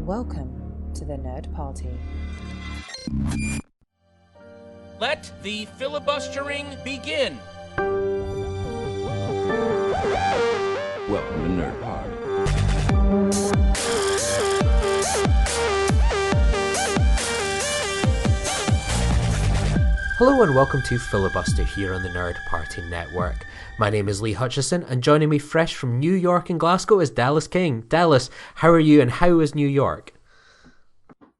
Welcome to the Nerd Party. Let the filibustering begin. Welcome to Nerd Pod. Hello and welcome to Filibuster here on the Nerd Party Network. My name is Lee Hutchison and joining me fresh from New York and Glasgow is Dallas King. Dallas, how are you and how is New York?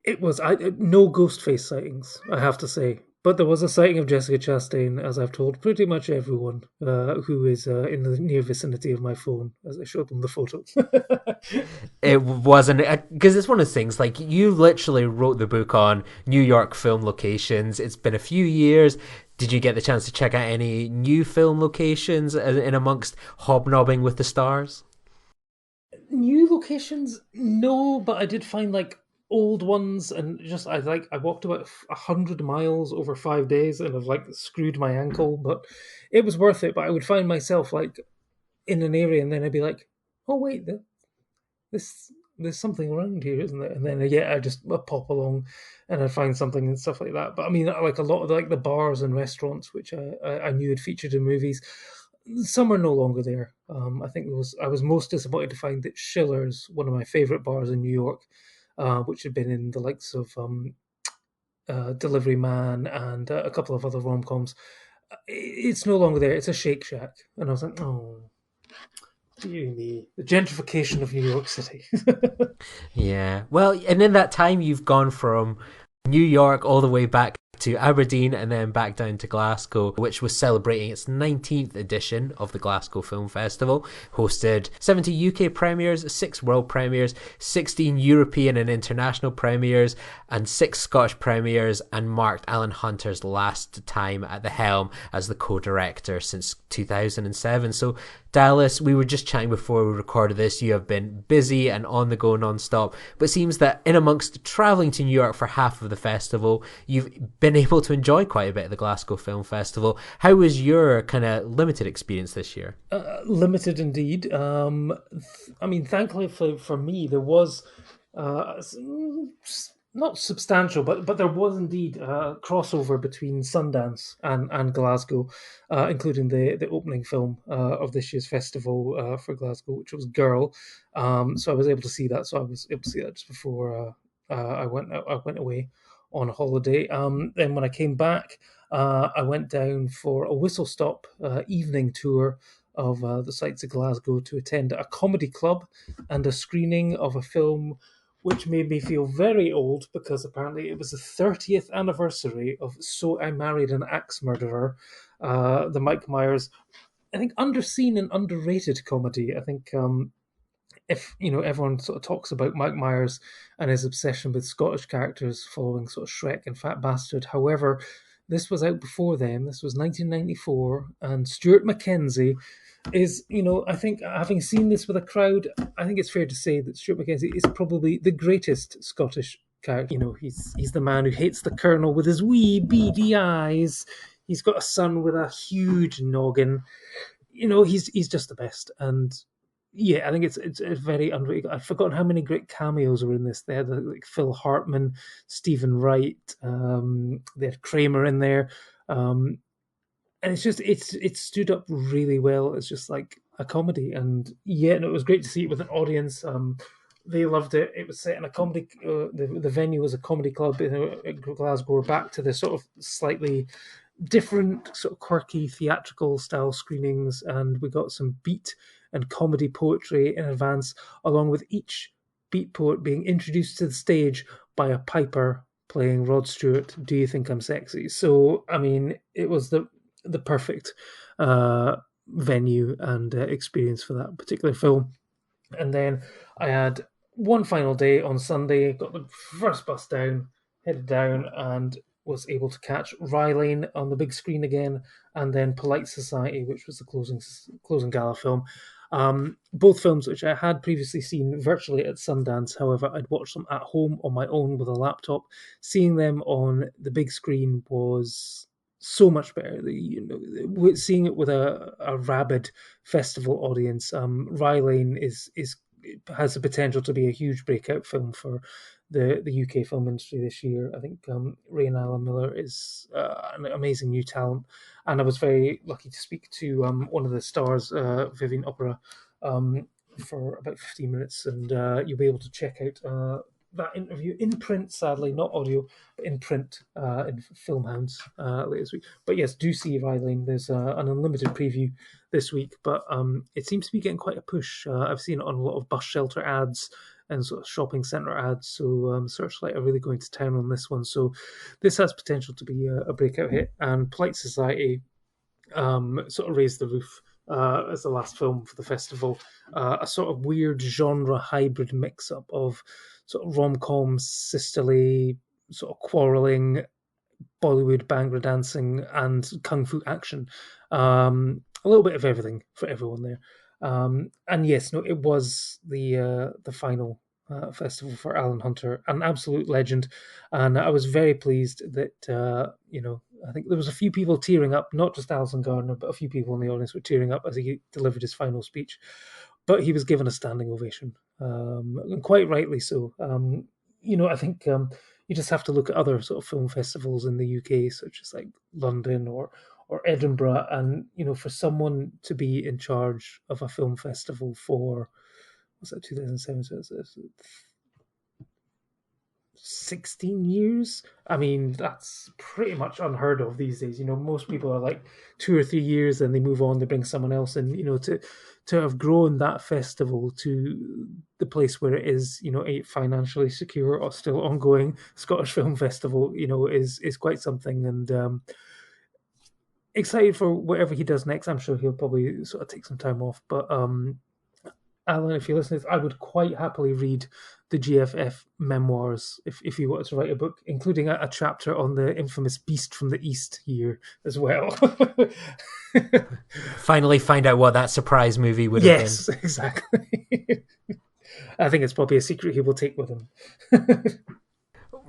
It was no ghost face sightings, I have to say. But there was a sighting of Jessica Chastain, as I've told pretty much everyone who is in the near vicinity of my phone, as I showed them the photos. It wasn't, because it's one of those things, like, you literally wrote the book on New York film locations. It's been a few years. Did you get the chance to check out any new film locations in amongst hobnobbing with the stars? New locations? No, but I did find, old ones, and just I walked about 100 miles over 5 days and I've screwed my ankle, but it was worth it. But I would find myself in an area and then I'd be like, oh wait, there's something around here, isn't there? And then I just pop along and I'd find something and stuff like that. But I mean, a lot of the bars and restaurants which I knew had featured in movies, some are no longer there. I think I was most disappointed to find that Schiller's, one of my favorite bars in New York, which had been in the likes of Delivery Man and a couple of other rom-coms. It's no longer there. It's a Shake Shack. And I was like, oh, dear me. The gentrification of New York City. Yeah. Well, and in that time, you've gone from New York all the way back to Aberdeen and then back down to Glasgow, which was celebrating its 19th edition of the Glasgow Film Festival. Hosted 70 UK premieres, 6 world premieres, 16 European and international premieres, and 6 Scottish premieres, and marked Alan Hunter's last time at the helm as the co-director since 2007. So, Dallas, we were just chatting before we recorded this. You have been busy and on the go non-stop, but it seems that in amongst travelling to New York for half of the festival, you've been able to enjoy quite a bit of the Glasgow Film Festival. How was your kind of limited experience this year? Limited indeed. I mean, thankfully for me, there was not substantial, but there was indeed a crossover between Sundance and Glasgow, including the opening film of this year's festival for Glasgow, which was Girl. So I was able to see that. So I was able to see that just before I went away on holiday. Then when I came back, I went down for a whistle stop evening tour of the sights of Glasgow to attend a comedy club and a screening of a film which made me feel very old because apparently it was the 30th anniversary of So I Married an Axe Murderer, the Mike Myers, I think, underseen and underrated comedy. I think if everyone sort of talks about Mike Myers and his obsession with Scottish characters following sort of Shrek and Fat Bastard. However, this was out before then. This was 1994, and Stuart Mackenzie is, I think, having seen this with a crowd, I think it's fair to say that Stuart Mackenzie is probably the greatest Scottish character. He's the man who hates the Colonel with his wee beady eyes. He's got a son with a huge noggin. He's just the best. And yeah, I think it's very underrated. I've forgotten how many great cameos were in this. They had Phil Hartman, Stephen Wright, they had Kramer in there. And it's just it stood up really well. It's just like a comedy, and yeah, no, it was great to see it with an audience. They loved it. It was set in a comedy. The venue was a comedy club in Glasgow. We're back to this sort of slightly different, sort of quirky theatrical style screenings, and we got some beat and comedy poetry in advance, along with each beat poet being introduced to the stage by a piper playing Rod Stewart. Do You Think I'm Sexy? So I mean, it was the perfect venue and experience for that particular film. And then I had one final day on Sunday, got the first bus down, headed down, and was able to catch Rylane on the big screen again, and then Polite Society, which was the closing gala film. Both films which I had previously seen virtually at Sundance. However, I'd watched them at home on my own with a laptop. Seeing them on the big screen was so much better. Seeing it with a rabid festival audience. Rylane is it has the potential to be a huge breakout film for the UK film industry this year. I think Ray and Alan Miller is an amazing new talent, and I was very lucky to speak to one of the stars, Vivian Opera, for about 15 minutes, and you'll be able to check out that interview in print, sadly, not audio, but in print in Filmhounds later this week. But yes, do see Riley. There's an unlimited preview this week, but it seems to be getting quite a push. I've seen it on a lot of bus shelter ads and sort of shopping centre ads. So Searchlight are really going to town on this one. So this has potential to be a breakout hit. And Polite Society sort of raised the roof as the last film for the festival. A sort of weird genre hybrid mix-up of sort of rom-com, sisterly, sort of quarrelling, Bollywood Bhangra dancing, and kung fu action. A little bit of everything for everyone there. And yes, no, it was the final festival for Alan Hunter, an absolute legend, and I was very pleased that I think there was a few people tearing up, not just Alison Gardner, but a few people in the audience were tearing up as he delivered his final speech. But he was given a standing ovation, and quite rightly so. I think you just have to look at other sort of film festivals in the UK, such as like London or Edinburgh, and for someone to be in charge of a film festival for, what's that, 2007, so it's 16 years. I mean, that's pretty much unheard of these days. Most people are like 2 or 3 years and they move on, they bring someone else, and to have grown that festival to the place where it is, a financially secure or still ongoing Scottish Film Festival, is quite something. And excited for whatever he does next. I'm sure he'll probably sort of take some time off. But Alan, if you listen to this, I would quite happily read the GFF memoirs if you wanted to write a book, including a chapter on the infamous Beast from the East year as well. Finally find out what that surprise movie would have been. Yes, exactly. I think it's probably a secret he will take with him.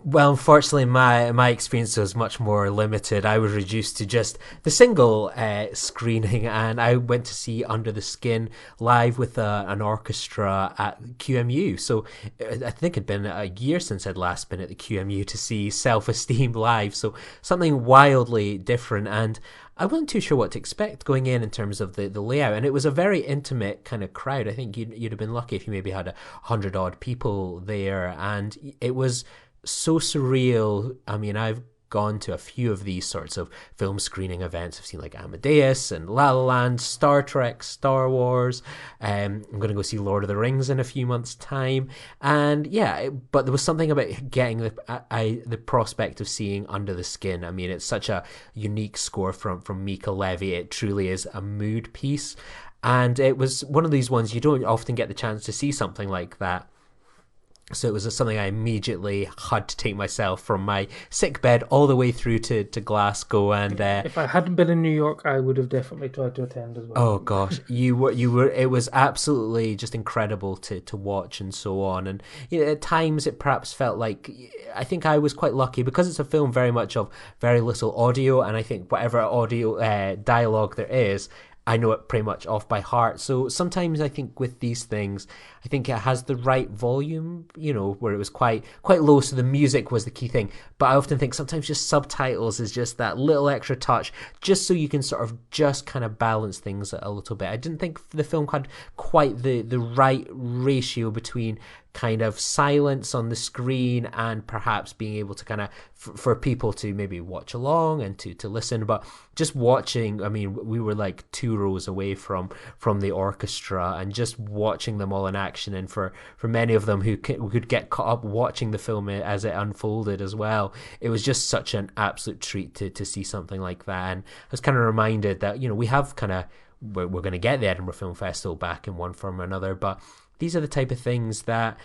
Well, unfortunately, my experience was much more limited. I was reduced to just the single screening, and I went to see Under the Skin live with an orchestra at QMU. So I think it'd been a year since I'd last been at the QMU to see Self-Esteem live. So something wildly different, and I wasn't too sure what to expect going in terms of the layout, and it was a very intimate kind of crowd. I think you'd have been lucky if you maybe had 100 odd people there, and it was so surreal. I mean, I've gone to a few of these sorts of film screening events. I've seen like Amadeus and La La Land, Star Trek, Star Wars. I'm going to go see Lord of the Rings in a few months' time. And yeah, but there was something about getting the prospect of seeing Under the Skin. I mean, it's such a unique score from Mika Levy. It truly is a mood piece. And it was one of these ones you don't often get the chance to see something like that. So it was something I immediately had to take myself from my sick bed all the way through to Glasgow. And if I hadn't been in New York, I would have definitely tried to attend as well. Oh gosh, you were. It was absolutely just incredible to watch and so on. And at times it perhaps felt like, I think I was quite lucky because it's a film very much of very little audio, and I think whatever audio dialogue there is, I know it pretty much off by heart. So sometimes I think with these things, I think it has the right volume, where it was quite low, so the music was the key thing. But I often think sometimes just subtitles is just that little extra touch, just so you can sort of just kind of balance things a little bit. I didn't think the film had quite the right ratio between kind of silence on the screen and perhaps being able to kind of for people to maybe watch along and to listen. But just watching, I mean, we were like 2 rows away from the orchestra, and just watching them all in action, and for many of them who could get caught up watching the film as it unfolded as well, it was just such an absolute treat to see something like that. And I was kind of reminded that we have we're going to get the Edinburgh Film Festival back in one form or another, but these are the type of things that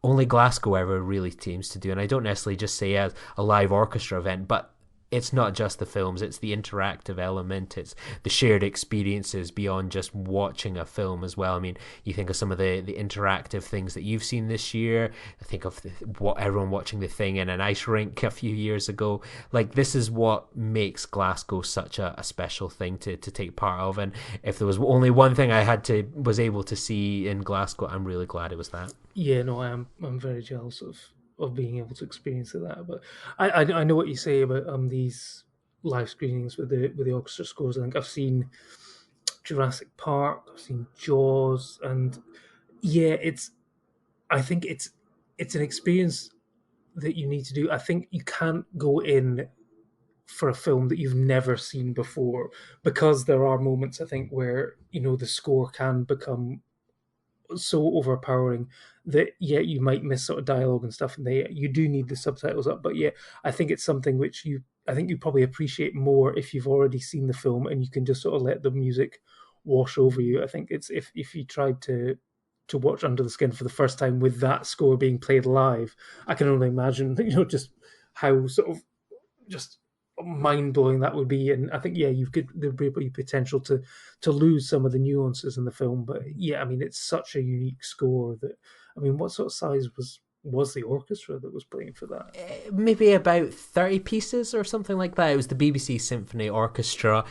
only Glasgow ever really seems to do. And I don't necessarily just say as a live orchestra event, but it's not just the films, it's the interactive element, it's the shared experiences beyond just watching a film as well. I mean, you think of some of the interactive things that you've seen this year. I think of what everyone watching The Thing in an ice rink a few years ago. Like, this is what makes Glasgow such a special thing to take part of. And if there was only one thing I was able to see in Glasgow, I'm really glad it was that. Yeah, no, I'm very jealous of being able to experience that. But I know what you say about these live screenings with the orchestra scores. I think I've seen Jurassic Park, I've seen Jaws, and yeah, I think it's an experience that you need to do. I think you can't go in for a film that you've never seen before, because there are moments, I think, where the score can become so overpowering that you might miss sort of dialogue and stuff, and you do need the subtitles up. But I think it's something which I think you probably appreciate more if you've already seen the film and you can just sort of let the music wash over you. I think it's if you tried to watch Under the Skin for the first time with that score being played live, I can only imagine just how sort of just mind blowing that would be. And I think there'd be potential to lose some of the nuances in the film. But I mean, it's such a unique score that, I mean, what sort of size was the orchestra that was playing for that? Maybe about 30 pieces or something like that. It was the BBC Symphony Orchestra,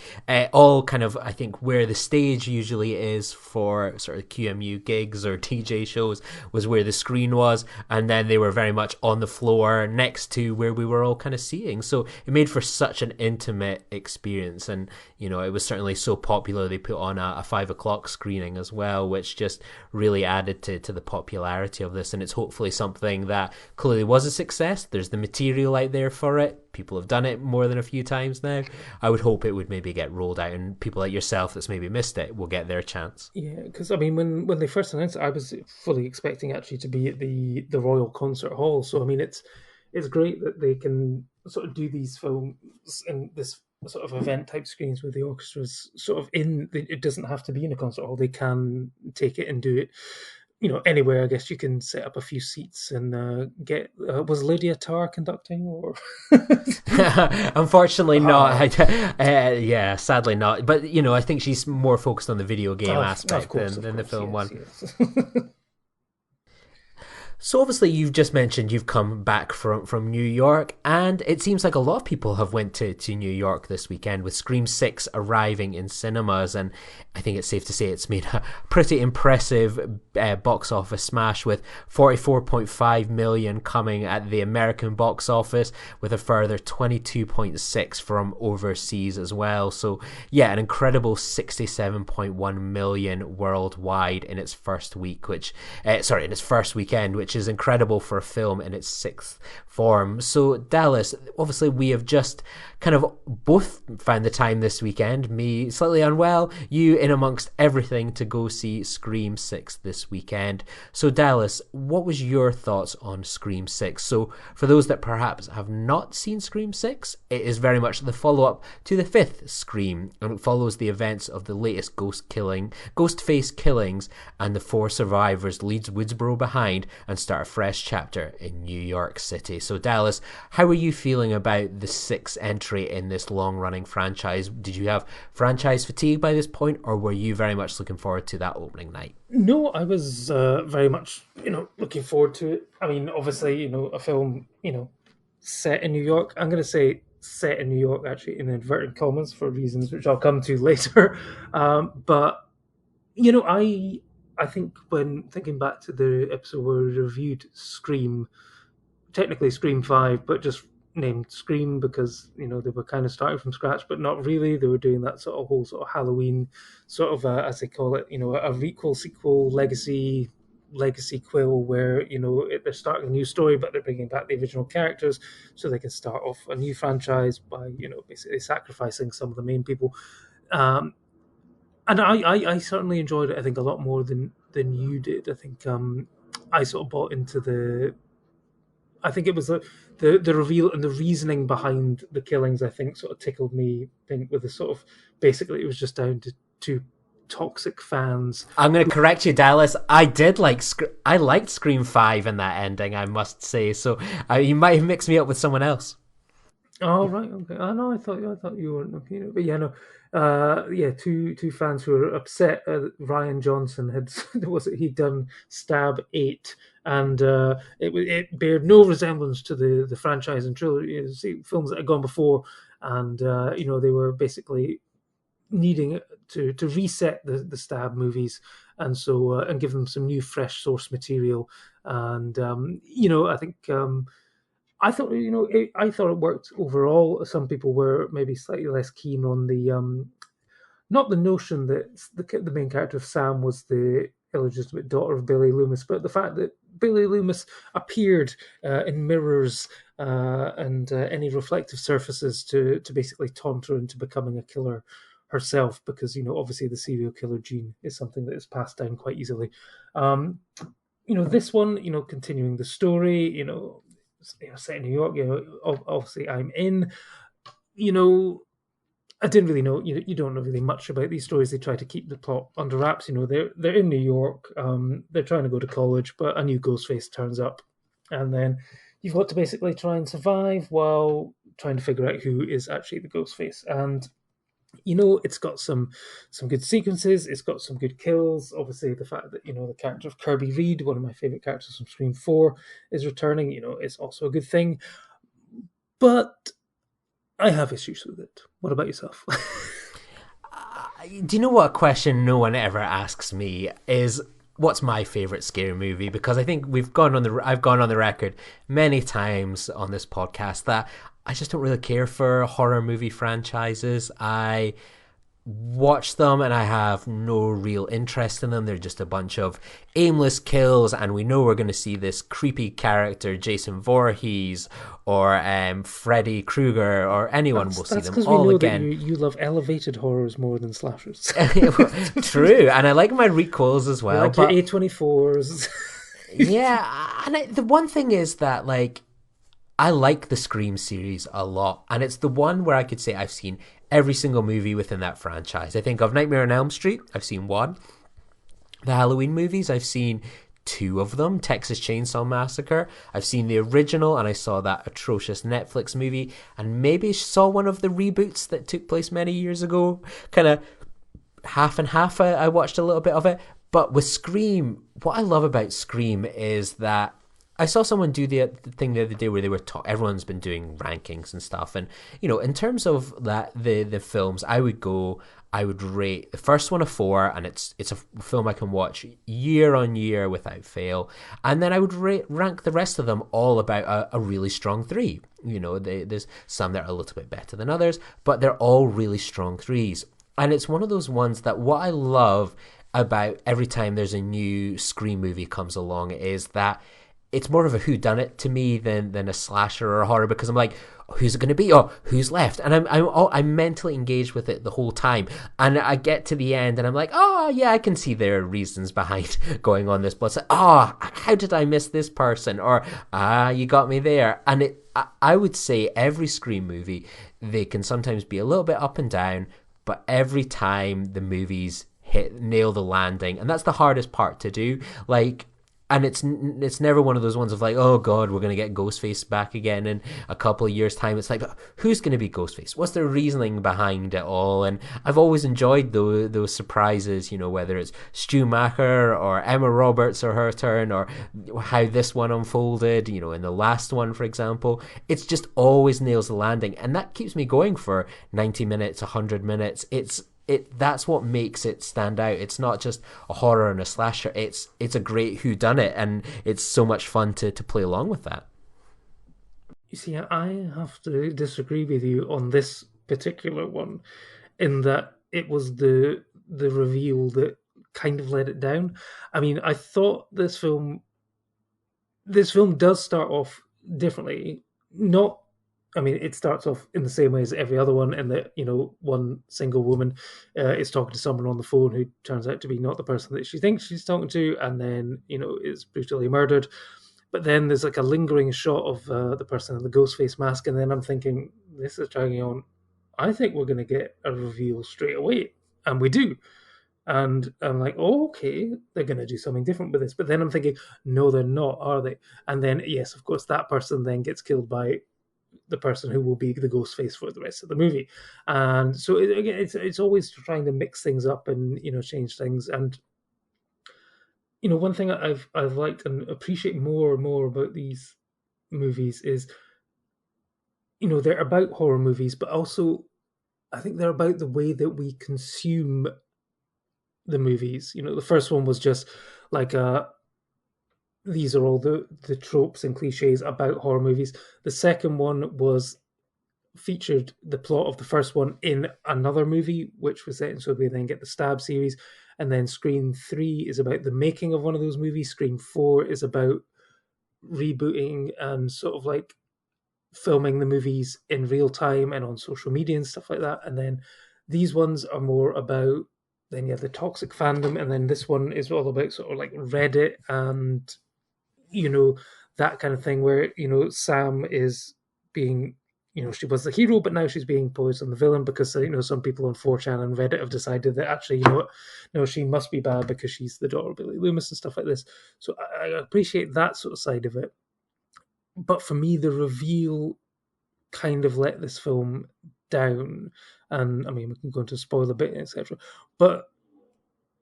all kind of, I think, where the stage usually is for sort of QMU gigs or DJ shows was where the screen was, and then they were very much on the floor next to where we were all kind of seeing. So it made for such an intimate experience, and it was certainly so popular they put on a 5 o'clock screening as well, which just really added to the popularity of this. And it's hopefully something that clearly was a success. There's the material out there for it. People have done it more than a few times now. I would hope it would maybe get rolled out, and people like yourself that's maybe missed it will get their chance. Yeah, because I mean, when they first announced it, I was fully expecting actually to be at the Royal Concert Hall. So I mean, it's great that they can sort of do these films and this sort of event type screenings with the orchestras sort of in. It doesn't have to be in a concert hall. They can take it and do it anywhere. I guess you can set up a few seats and get. Was Lydia Tarr conducting, or? Unfortunately, not. Yeah, sadly not. But I think she's more focused on the video game aspect than the film one. Yes. So obviously you've just mentioned you've come back from New York, and it seems like a lot of people have went to New York this weekend with Scream 6 arriving in cinemas, and I think it's safe to say it's made a pretty impressive box office smash, with 44.5 million coming at the American box office, with a further 22.6 from overseas as well. So an incredible 67.1 million worldwide in its first week, in its first weekend, which is incredible for a film in its sixth form. So Dallas, obviously we have just kind of both found the time this weekend, me slightly unwell, you in amongst everything, to go see Scream 6 this weekend. So Dallas, what was your thoughts on Scream 6? So for those that perhaps have not seen Scream 6, it is very much the follow-up to the fifth Scream, and it follows the events of the latest Ghostface killings, and the four survivors leaves Woodsboro behind and start a fresh chapter in New York City. So Dallas, how are you feeling about the sixth entry in this long-running franchise? Did you have franchise fatigue by this point, or were you very much looking forward to that opening night? No, I was very much, looking forward to it. I mean, obviously, a film, set in New York. I'm going to say set in New York, actually, in inverted commas, for reasons which I'll come to later. But, I think when thinking back to the episode where we reviewed Scream, technically Scream 5, but just named Scream because, they were kind of starting from scratch, but not really. They were doing that sort of whole sort of Halloween, sort of, as they call it, a requel, sequel, legacy quill, where, they're starting a new story, but they're bringing back the original characters so they can start off a new franchise by, basically sacrificing some of the main people. And I certainly enjoyed it, I think, a lot more than you did. I think I sort of bought into I think it was the reveal and the reasoning behind the killings, I think, sort of tickled me. I think with the sort of, basically it was just down to two toxic fans. I'm going to correct you, Dallas. I liked Scream 5 in that ending, I must say. So you might have mixed me up with someone else. Oh right, okay. I know. I thought you weren't looking at it, but yeah, no. Yeah, two fans who were upset. Ryan Johnson had was it he'd done Stab 8, and it bared no resemblance to the franchise and trilogy, films that had gone before, and they were basically needing to reset the Stab movies, and so and give them some new fresh source material, and I think. I thought I thought it worked overall. Some people were maybe slightly less keen on the not the notion that the main character of Sam was the illegitimate daughter of Billy Loomis, but the fact that Billy Loomis appeared in mirrors and any reflective surfaces to basically taunt her into becoming a killer herself, because obviously the serial killer gene is something that is passed down quite easily. Um, this one, continuing the story, set in New York, obviously I'm in, you know, I didn't really know, you don't know really much about these stories. They try to keep the plot under wraps. They're in New York, they're trying to go to college, but a new Ghostface turns up, and then you've got to basically try and survive while trying to figure out who is actually the Ghostface. And it's got some good sequences. It's got some good kills. Obviously, the fact that the character of Kirby Reed, one of my favorite characters from Scream 4, is returning. It's also a good thing. But I have issues with it. What about yourself? Do you know what question no one ever asks me is what's my favorite scary movie? Because I think I've gone on the record many times on this podcast that I just don't really care for horror movie franchises. I watch them and I have no real interest in them. They're just a bunch of aimless kills, and we know we're going to see this creepy character, Jason Voorhees or Freddy Krueger, or anyone. We'll see them because all we know again. that you love elevated horrors more than slashers. True, and I like my recoils as well. Like your A24s. Yeah, and the one thing is that I like the Scream series a lot, and it's the one where I could say I've seen every single movie within that franchise. I think of Nightmare on Elm Street, I've seen one. The Halloween movies, I've seen two of them. Texas Chainsaw Massacre, I've seen the original, and I saw that atrocious Netflix movie, and maybe saw one of the reboots that took place many years ago. Kind of half and half. I watched a little bit of it. But with Scream, what I love about Scream is that I saw someone do the thing the other day where they were everyone's been doing rankings and stuff, and in terms of that the films, I would rate the first one a 4, and it's a film I can watch year on year without fail, and then I would rank the rest of them all about a really strong 3. There's some that are a little bit better than others, but they're all really strong 3s, and it's one of those ones that what I love about every time there's a new Scream movie comes along is that it's more of a whodunit to me than a slasher or a horror, because I'm like, who's it going to be? Oh, who's left? And I'm mentally engaged with it the whole time. And I get to the end and I'm like, oh yeah, I can see there are reasons behind going on this. But it's like, oh, how did I miss this person? Or you got me there. And I would say every Scream movie, they can sometimes be a little bit up and down, but every time the movies nail the landing, and that's the hardest part to do. And it's never one of those ones of like, oh god, we're going to get Ghostface back again in a couple of years' time. It's like, who's going to be Ghostface? What's the reasoning behind it all? And I've always enjoyed those surprises, whether it's Stu Macher or Emma Roberts or her turn, or how this one unfolded, in the last one, for example. It's just always nails the landing. And that keeps me going for 90 minutes, 100 minutes. That's what makes it stand out. It's not just a horror and a slasher. It's a great whodunit, and it's so much fun to play along with that. You see, I have to disagree with you on this particular one, in that it was the reveal that kind of let it down. I mean, I thought this film does start off differently. Not I mean, it starts off in the same way as every other one, in that one single woman is talking to someone on the phone who turns out to be not the person that she thinks she's talking to, and then is brutally murdered. But then there's like a lingering shot of the person in the Ghostface mask, and then I'm thinking, this is dragging on. I think we're going to get a reveal straight away, and we do. And I'm like, oh, okay, they're going to do something different with this. But then I'm thinking, no, they're not, are they? And then, yes, of course, that person then gets killed by the person who will be the ghost face for the rest of the movie. And so again, it's always trying to mix things up and change things. And one thing I've liked and appreciate more and more about these movies is they're about horror movies, but also I think they're about the way that we consume the movies. The first one was just like these are all the tropes and cliches about horror movies. The second one was featured the plot of the first one in another movie, which was set, and so we then get the Stab series. And then Scream 3 is about the making of one of those movies. Scream 4 is about rebooting and sort of like filming the movies in real time and on social media and stuff like that. And then these ones are more about then the toxic fandom, and then this one is all about sort of like Reddit and that kind of thing where Sam is being she was the hero, but now she's being posed on the villain because some people on 4chan and Reddit have decided that actually what, no, she must be bad because she's the daughter of Billy Loomis and stuff like this. So I appreciate that sort of side of it, but for me the reveal kind of let this film down. And I mean, we can go into spoiler bit, etc. But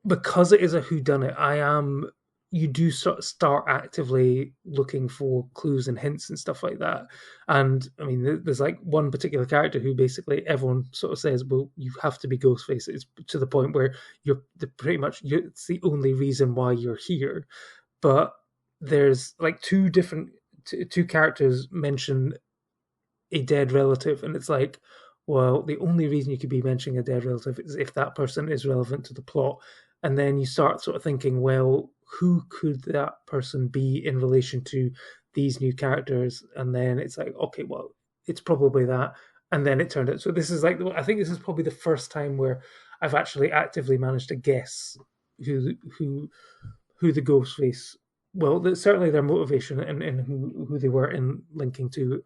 because it is a whodunit, you do start actively looking for clues and hints and stuff like that. And I mean, there's like one particular character who basically everyone sort of says, well, you have to be Ghostface. It's to the point where it's the only reason why you're here. But there's like two characters mention a dead relative, and it's like, well, the only reason you could be mentioning a dead relative is if that person is relevant to the plot. And then you start sort of thinking, well, who could that person be in relation to these new characters? And then it's like, okay, well, it's probably that. And then it turned out. So this is like, I think this is probably the first time where I've actually actively managed to guess who the Ghostface. Well, certainly their motivation and who they were in linking to,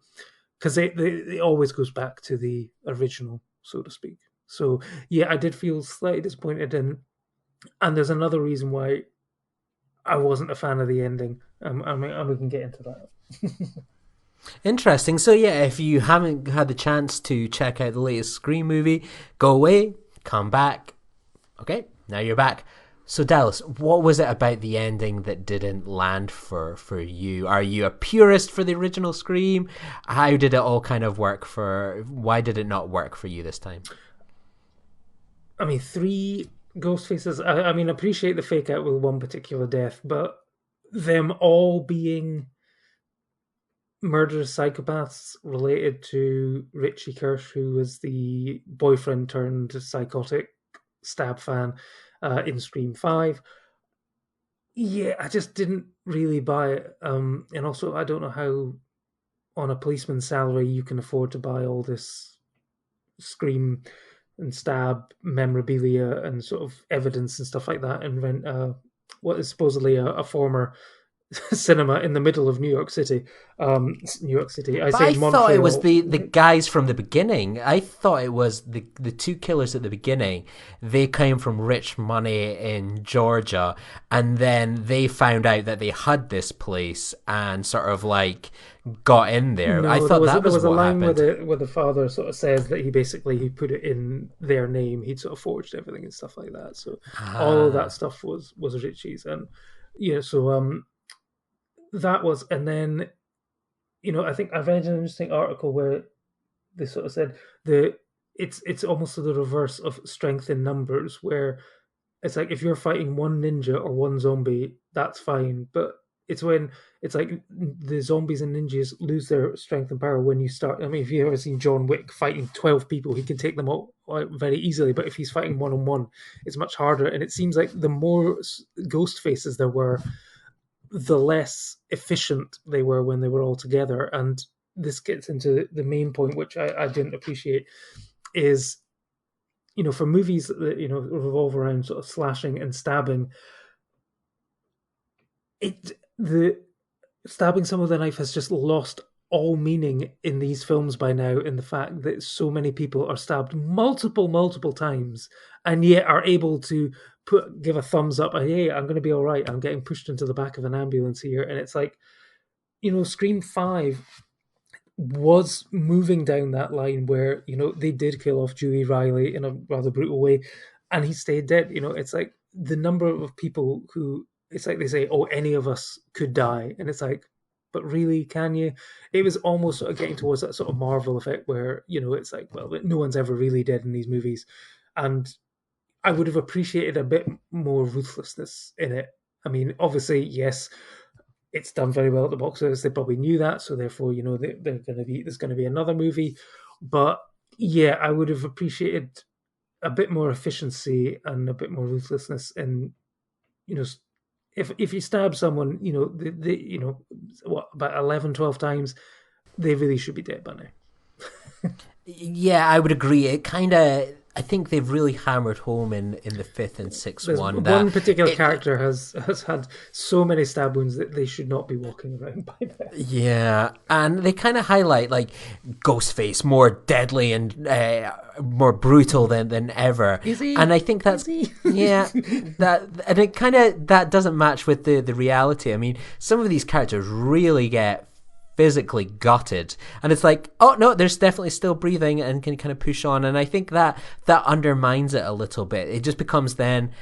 because it always goes back to the original, so to speak. So yeah, I did feel slightly disappointed, and there's another reason why I wasn't a fan of the ending. And we can get into that. Interesting. So yeah, if you haven't had the chance to check out the latest Scream movie, go away, come back. Okay, now you're back. So Dallas, what was it about the ending that didn't land for you? Are you a purist for the original Scream? How did it all kind of work why did it not work for you this time? I mean, 3 ghost faces. I mean, appreciate the fake out with one particular death, but them all being murderous psychopaths related to Richie Kirsch, who was the boyfriend turned psychotic Stab fan in Scream 5. Yeah, I just didn't really buy it. And also, I don't know how on a policeman's salary you can afford to buy all this Scream and Stab memorabilia and sort of evidence and stuff like that, and rent what is supposedly a former cinema in the middle of New York City. I thought it was the guys from the beginning. I thought it was the two killers at the beginning. They came from rich money in Georgia, and then they found out that they had this place and sort of like got in there. No, I thought there was a what line happened. where the father sort of says that he put it in their name. He'd sort of forged everything and stuff like that. So all of that stuff was Richie's, and yeah. So that was, and then I think I read an interesting article where they sort of said it's almost the reverse of strength in numbers, where it's like if you're fighting one ninja or one zombie, that's fine, but it's when it's like the zombies and ninjas lose their strength and power when you start. I mean, if you've ever seen John Wick fighting 12 people, he can take them all very easily, but if he's fighting one-on-one, it's much harder. And it seems like the more ghost faces there were, the less efficient they were when they were all together. And this gets into the main point, which I didn't appreciate, is for movies that revolve around sort of slashing and stabbing, the stabbing someone with a knife has just lost all meaning in these films by now, in the fact that so many people are stabbed multiple times and yet are able to give a thumbs up, hey, I'm going to be all right, I'm getting pushed into the back of an ambulance here. And it's like, Scream 5, was moving down that line where, they did kill off Dewey Riley in a rather brutal way, and he stayed dead. It's like the number of people who, it's like they say, oh, any of us could die. And it's like, but really, can you? It was almost sort of getting towards that sort of Marvel effect where, it's like, well, no one's ever really dead in these movies. And I would have appreciated a bit more ruthlessness in it. I mean, obviously, yes, it's done very well at the box office. They probably knew that, so therefore, there's going to be another movie. But yeah, I would have appreciated a bit more efficiency and a bit more ruthlessness. And if you stab someone, what, about 11, 12 times, they really should be dead by now. Yeah, I would agree. It kind of, I think they've really hammered home in the fifth and sixth one. One particular character has had so many stab wounds that they should not be walking around by now. Yeah, and they kind of highlight like Ghostface more deadly and more brutal than ever. Is he? And I think that's yeah, and it kind of that doesn't match with the reality. I mean, some of these characters really get physically gutted, and it's like, oh no, there's definitely still breathing and can kind of push on. And I think that undermines it a little bit. It just becomes then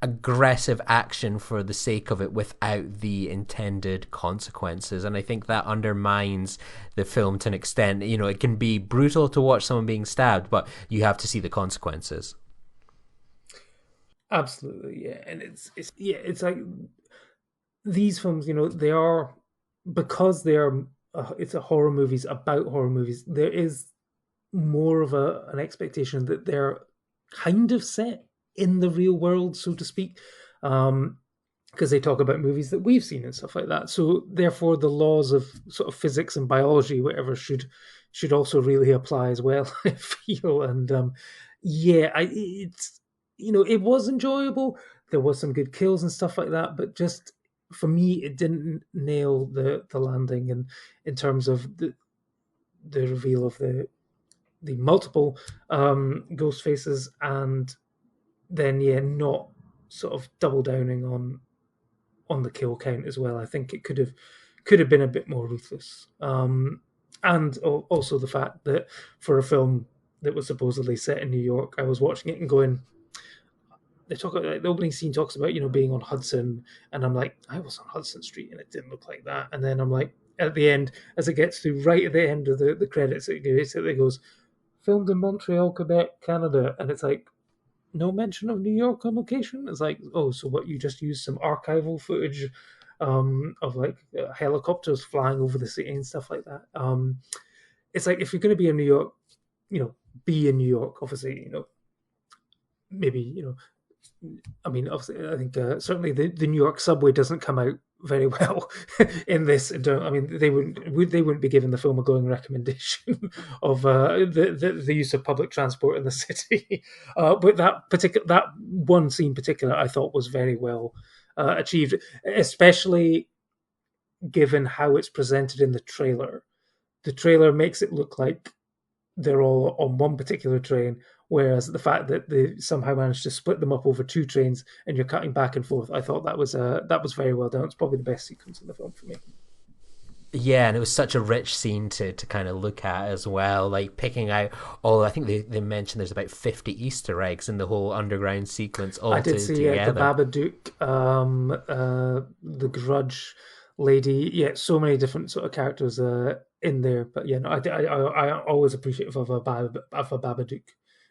aggressive action for the sake of it without the intended consequences, and I think that undermines the film to an extent. It can be brutal to watch someone being stabbed, but you have to see the consequences. Absolutely, yeah. And it's like these films, they are, because they are, it's a horror movies about horror movies. There is more of an expectation that they're kind of set in the real world, so to speak, because they talk about movies that we've seen and stuff like that. So therefore, the laws of sort of physics and biology, whatever, should also really apply as well. I feel, and it was enjoyable. There was some good kills and stuff like that, but just, for me, it didn't nail the landing, and in terms of the reveal of the multiple ghost faces, and then not sort of double downing on the kill count as well. I think it could have been a bit more ruthless, and also the fact that for a film that was supposedly set in New York, I was watching it and going, they talk about, like, the opening scene talks about being on Hudson, and I'm like, I was on Hudson Street and it didn't look like that. And then I'm like, at the end, as it gets to right at the end of the credits, it goes filmed in Montreal, Quebec, Canada, and it's like no mention of New York on location. It's like, oh, so what, you just used some archival footage of like helicopters flying over the city and stuff like that. It's like, if you're going to be in New York, be in New York. Obviously, maybe, I mean, obviously, I think certainly the New York subway doesn't come out very well in this. I mean, they wouldn't be giving the film a glowing recommendation of the use of public transport in the city. But that one scene in particular, I thought was very well achieved, especially given how it's presented in the trailer. The trailer makes it look like they're all on one particular train, whereas the fact that they somehow managed to split them up over two trains and you're cutting back and forth, I thought that was very well done. It's probably the best sequence in the film for me. Yeah, and it was such a rich scene to kind of look at as well, like picking out all, I think they mentioned there's about 50 Easter eggs in the whole underground sequence all I did see together. The Babadook, the Grudge lady, so many different sort of characters in there. But yeah, no, I always appreciate of a Babadook,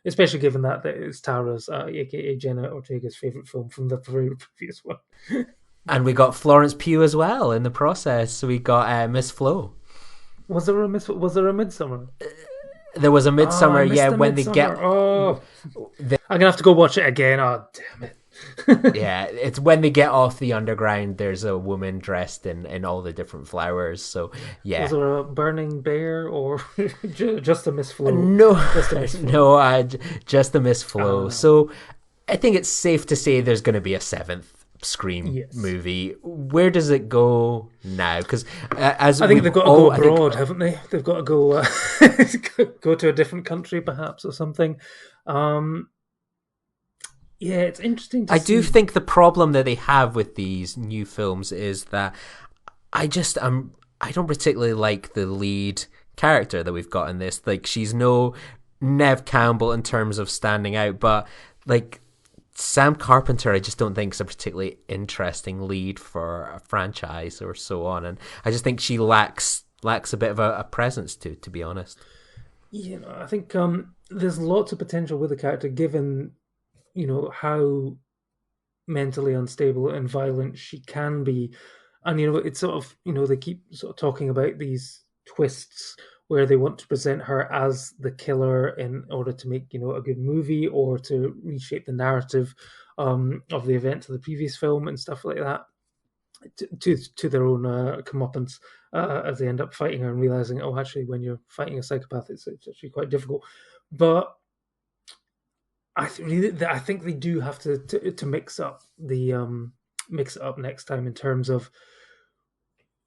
especially given that it's Tara's, aka Jenna Ortega's favourite film from the previous one. And we got Florence Pugh as well in the process. So we got Miss Flo. Was there a Midsummer? There was a Midsummer, when they get... I'm going to have to go watch it again. Oh, damn it. Yeah, it's when they get off the underground, there's a woman dressed in all the different flowers. So, yeah. Was there a burning bear or just a Miss Flo? No, just a Miss Flo. So I think it's safe to say there's going to be a seventh Scream movie. Where does it go now? Because I think they've got to go abroad, haven't they? They've got to go go to a different country, perhaps, or something. Yeah, it's interesting to see. I do think the problem that they have with these new films is that I don't particularly like the lead character that we've got in this. Like, she's no Nev Campbell in terms of standing out, but like Sam Carpenter, I just don't think is a particularly interesting lead for a franchise or so on, and I just think she lacks a bit of a presence to be honest. I think there's lots of potential with the character, given how mentally unstable and violent she can be, and it's sort of they keep sort of talking about these twists where they want to present her as the killer in order to make a good movie or to reshape the narrative of the events of the previous film and stuff like that to their own comeuppance as they end up fighting her and realizing, oh, actually, when you're fighting a psychopath, it's actually quite difficult. But I think they do have to mix up mix it up next time in terms of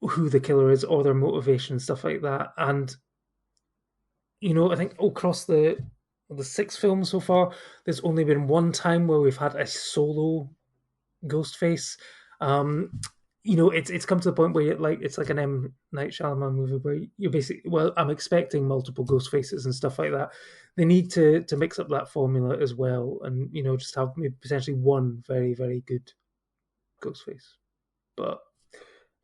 who the killer is or their motivation and stuff like that. And I think across the 6 films so far, there's only been one time where we've had a solo Ghostface. It's come to the point where it's like an M. Night Shyamalan movie where you're basically, well, I'm expecting multiple Ghostfaces and stuff like that. They need to mix up that formula as well, and just have maybe potentially one very, very good Ghostface. But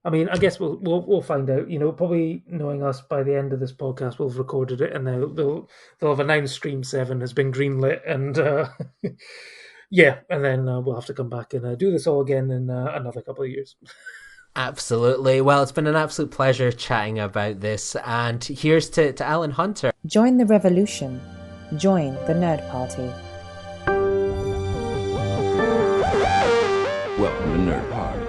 I mean, I guess we'll find out. Probably knowing us, by the end of this podcast, we'll have recorded it, and they'll have announced Scream 7 has been greenlit, and yeah, and then we'll have to come back and do this all again in another couple of years. Absolutely. Well, it's been an absolute pleasure chatting about this, and here's to Alan Hunter. Join the revolution. Join the Nerd Party. Welcome to Nerd Party.